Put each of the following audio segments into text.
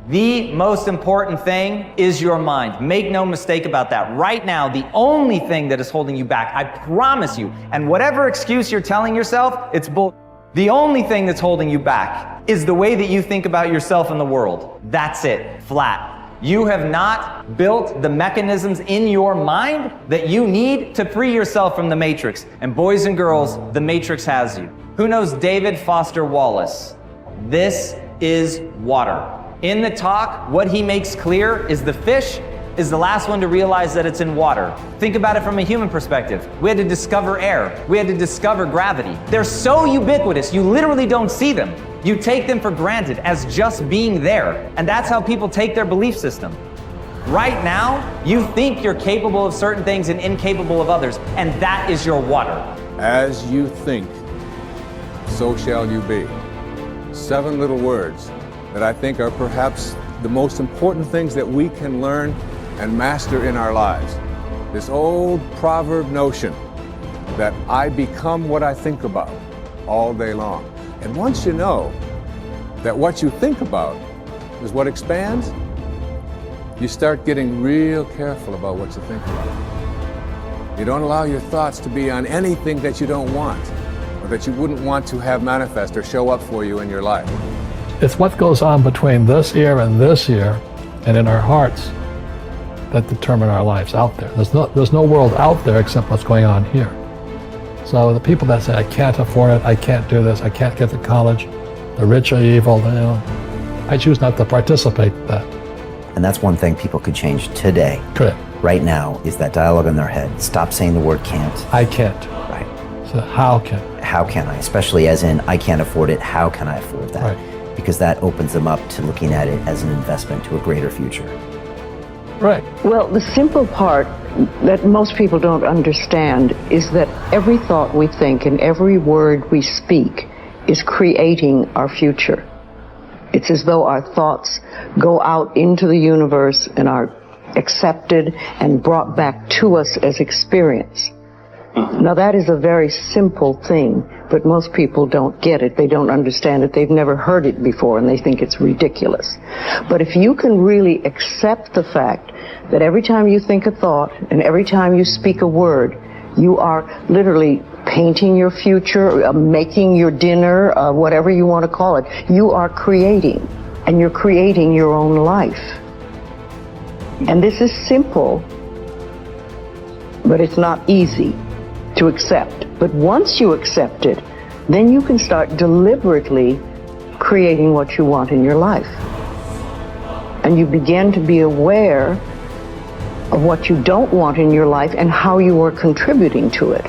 The most important thing is your mind. Make no mistake about that. Right now, the only thing that is holding you back, I promise you, and whatever excuse you're telling yourself, it's bull. The only thing that's holding you back is the way that you think about yourself and the world. That's it, flat. You have not built the mechanisms in your mind that you need to free yourself from the matrix. And boys and girls, the matrix has you. Who knows David Foster Wallace? This is water. In the talk, what he makes clear is the fish is the last one to realize that it's in water. Think about it from a human perspective. We had to discover air. We had to discover gravity. They're so ubiquitous, you literally don't see them. You take them for granted as just being there. And that's how people take their belief system. Right now, you think you're capable of certain things and incapable of others, and that is your water. As you think, so shall you be. 7 little words that I think are perhaps the most important things that we can learn and master in our lives. This old proverb notion that I become what I think about all day long. And once you know that what you think about is what expands, you start getting real careful about what you think about. You don't allow your thoughts to be on anything that you don't want or that you wouldn't want to have manifest or show up for you in your life. It's what goes on between this ear and this ear and in our hearts that determine our lives out there. There's no world out there except what's going on here. So the people that say, I can't afford it, I can't do this, I can't get to college, the rich are evil, I choose not to participate in that. And that's one thing people could change today. Correct. Right now is that dialogue in their head. Stop saying the word can't. I can't. Right. So how can? How can I? Especially as in, I can't afford it, how can I afford that? Right. Because that opens them up to looking at it as an investment to a greater future. Right. Well, the simple part that most people don't understand is that every thought we think and every word we speak is creating our future. It's as though our thoughts go out into the universe and are accepted and brought back to us as experience. Now that is a very simple thing, but most people don't get it. They don't understand it. They've never heard it before and they think it's ridiculous. But if you can really accept the fact that every time you think a thought and every time you speak a word, you are literally painting your future, making your dinner, whatever you want to call it, you are creating, and you're creating your own life. And this is simple, but it's not easy to accept. But once you accept it, then you can start deliberately creating what you want in your life. And you begin to be aware of what you don't want in your life and how you are contributing to it.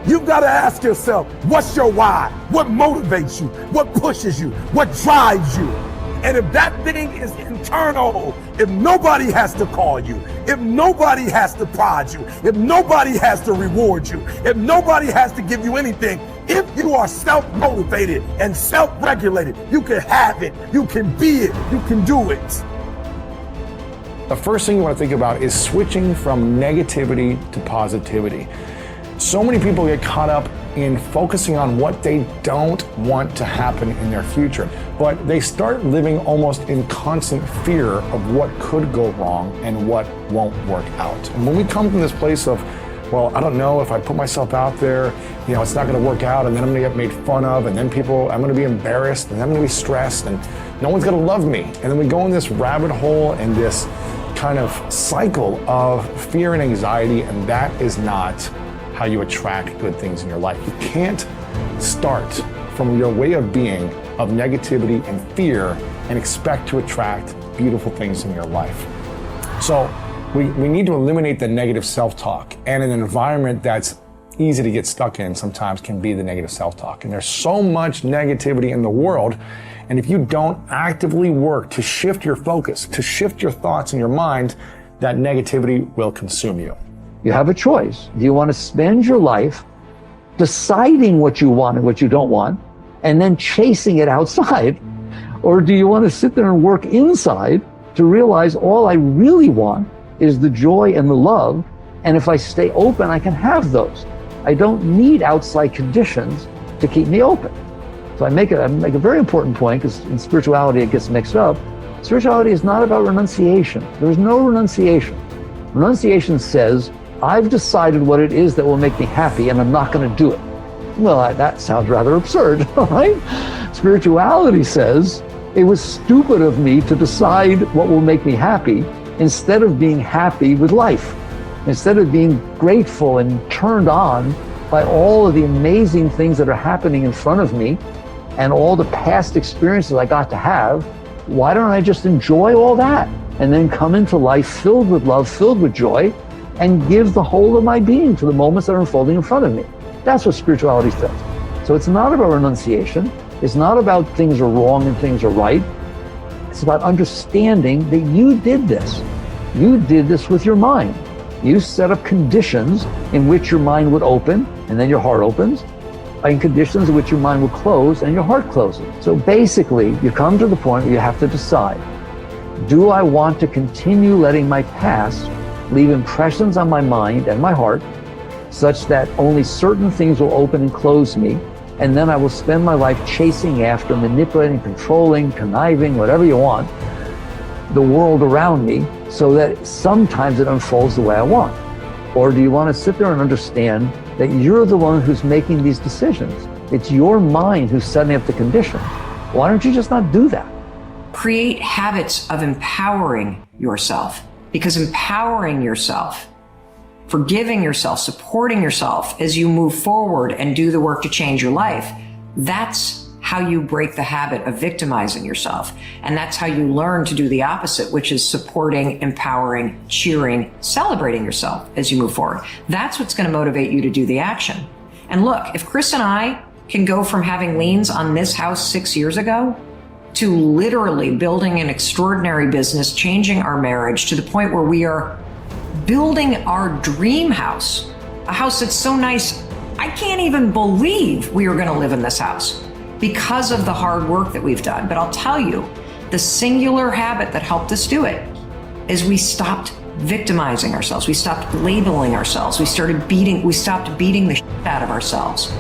You've got to ask yourself, what's your why? What motivates you? What pushes you? What drives you? And if that thing is internal, if nobody has to call you, if nobody has to prod you, if nobody has to reward you, if nobody has to give you anything, if you are self-motivated and self-regulated, you can have it, you can be it, you can do it. The first thing you want to think about is switching from negativity to positivity. So many people get caught up in focusing on what they don't want to happen in their future, but they start living almost in constant fear of what could go wrong and what won't work out. And when we come from this place of, well, I don't know if I put myself out there, it's not going to work out, and then I'm going to get made fun of, and then I'm going to be embarrassed, and then I'm going to be stressed, and no one's going to love me. And then we go in this rabbit hole and this kind of cycle of fear and anxiety, and that is not how you attract good things in your life. You can't start from your way of being of negativity and fear and expect to attract beautiful things in your life. So we need to eliminate the negative self-talk, and an environment that's easy to get stuck in sometimes can be the negative self-talk. And there's so much negativity in the world, and if you don't actively work to shift your focus, to shift your thoughts in your mind, that negativity will consume you. You have a choice. Do you want to spend your life deciding what you want and what you don't want, and then chasing it outside? Or do you want to sit there and work inside to realize all I really want is the joy and the love, and if I stay open, I can have those. I don't need outside conditions to keep me open. So I make a very important point, because in spirituality it gets mixed up. Spirituality is not about renunciation. There's no renunciation. Renunciation says, I've decided what it is that will make me happy and I'm not going to do it. Well, that sounds rather absurd, right? Spirituality says, it was stupid of me to decide what will make me happy instead of being happy with life, instead of being grateful and turned on by all of the amazing things that are happening in front of me and all the past experiences I got to have. Why don't I just enjoy all that and then come into life filled with love, filled with joy, and give the whole of my being to the moments that are unfolding in front of me? That's what spirituality says. So it's not about renunciation. It's not about things are wrong and things are right. It's about understanding that you did this. You did this with your mind. You set up conditions in which your mind would open and then your heart opens, and conditions in which your mind will close and your heart closes. So basically, you come to the point where you have to decide, do I want to continue letting my past leave impressions on my mind and my heart such that only certain things will open and close me, and then I will spend my life chasing after, manipulating, controlling, conniving, whatever you want, the world around me, so that sometimes it unfolds the way I want? Or do you want to sit there and understand that you're the one who's making these decisions? It's your mind who's setting up the conditions. Why don't you just not do that? Create habits of empowering yourself, because empowering yourself, forgiving yourself, supporting yourself as you move forward and do the work to change your life, that's how you break the habit of victimizing yourself. And that's how you learn to do the opposite, which is supporting, empowering, cheering, celebrating yourself as you move forward. That's what's going to motivate you to do the action. And look, if Chris and I can go from having liens on this house 6 years ago to literally building an extraordinary business, changing our marriage to the point where we are building our dream house, a house that's so nice, I can't even believe we are going to live in this house, because of the hard work that we've done. But I'll tell you, the singular habit that helped us do it is we stopped victimizing ourselves. We stopped labeling ourselves. We stopped beating the shit out of ourselves.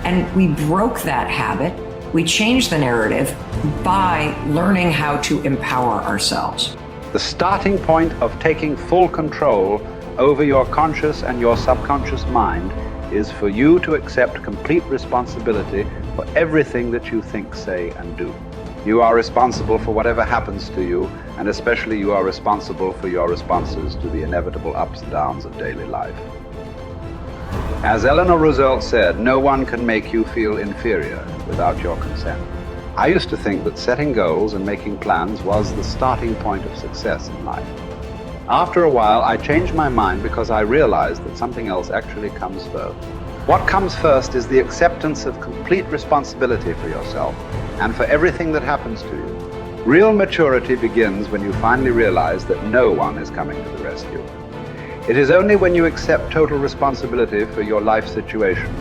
And we broke that habit. We changed the narrative by learning how to empower ourselves. The starting point of taking full control over your conscious and your subconscious mind is for you to accept complete responsibility for everything that you think, say, and do. You are responsible for whatever happens to you, and especially you are responsible for your responses to the inevitable ups and downs of daily life. As Eleanor Roosevelt said, no one can make you feel inferior without your consent. I used to think that setting goals and making plans was the starting point of success in life. After a while, I changed my mind because I realized that something else actually comes first. What comes first is the acceptance of complete responsibility for yourself and for everything that happens to you. Real maturity begins when you finally realize that no one is coming to the rescue. It is only when you accept total responsibility for your life situation,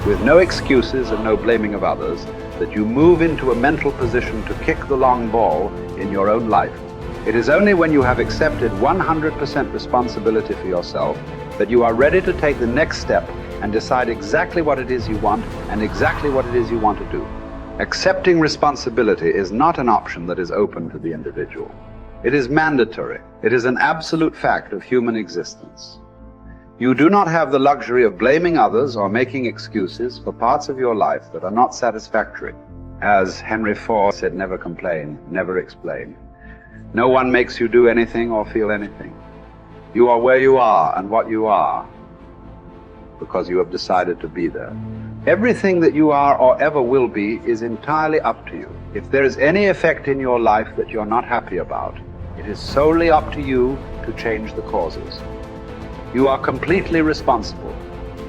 with no excuses and no blaming of others, that you move into a mental position to kick the long ball in your own life. It is only when you have accepted 100% responsibility for yourself that you are ready to take the next step and decide exactly what it is you want and exactly what it is you want to do. Accepting responsibility is not an option that is open to the individual. It is mandatory. It is an absolute fact of human existence. You do not have the luxury of blaming others or making excuses for parts of your life that are not satisfactory. As Henry Ford said, never complain, never explain. No one makes you do anything or feel anything. You are where you are and what you are because you have decided to be there. Everything that you are or ever will be is entirely up to you. If there is any effect in your life that you're not happy about, it is solely up to you to change the causes. You are completely responsible.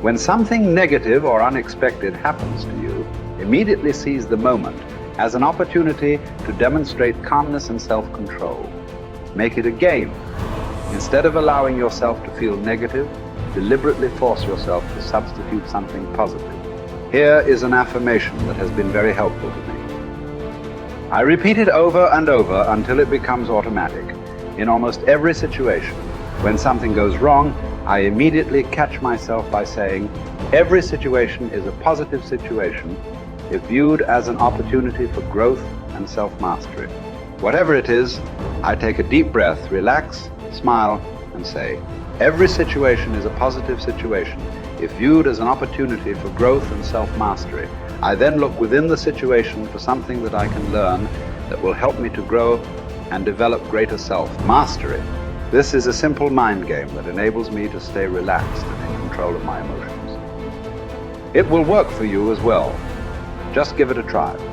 When something negative or unexpected happens to you, immediately seize the moment as an opportunity to demonstrate calmness and self-control. Make it a game. Instead of allowing yourself to feel negative, deliberately force yourself to substitute something positive. Here is an affirmation that has been very helpful to me. I repeat it over and over until it becomes automatic. In almost every situation, when something goes wrong, I immediately catch myself by saying, every situation is a positive situation, if viewed as an opportunity for growth and self-mastery. Whatever it is, I take a deep breath, relax, smile, and say, every situation is a positive situation if viewed as an opportunity for growth and self-mastery. I then look within the situation for something that I can learn that will help me to grow and develop greater self-mastery. This is a simple mind game that enables me to stay relaxed and in control of my emotions. It will work for you as well. Just give it a try.